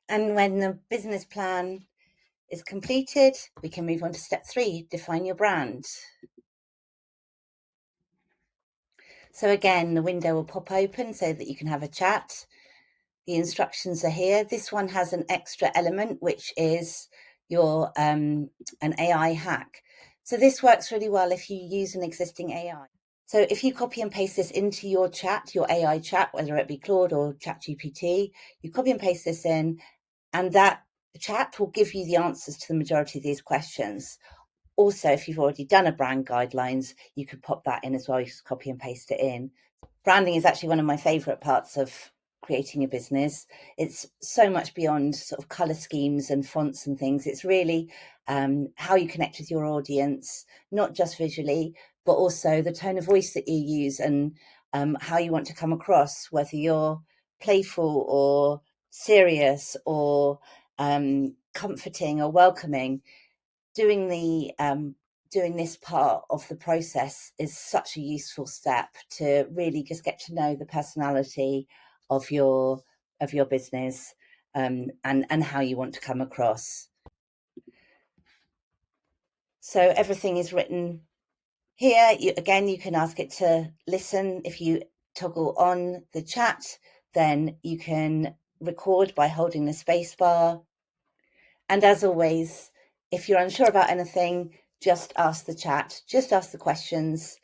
And when the business plan is completed, we can move on to step 3, define your brand. So again, the window will pop open so that you can have a chat. The instructions are here. This one has an extra element, which is your an AI hack. So this works really well if you use an existing AI. So if you copy and paste this into your chat, your AI chat, whether it be Claude or ChatGPT, you copy and paste this in, and that chat will give you the answers to the majority of these questions. Also, if you've already done a brand guidelines, you could pop that in as well. You just copy and paste it in. Branding is actually one of my favorite parts of creating a business. It's so much beyond sort of color schemes and fonts and things. It's really how you connect with your audience, not just visually, but also the tone of voice that you use and how you want to come across, whether you're playful or serious or comforting or welcoming. Doing this part of the process is such a useful step to really just get to know the personality of your business, and how you want to come across. So everything is written here. You can ask it to listen. If you toggle on the chat, then you can record by holding the space bar. And as always, if you're unsure about anything, just ask the chat, just ask the questions.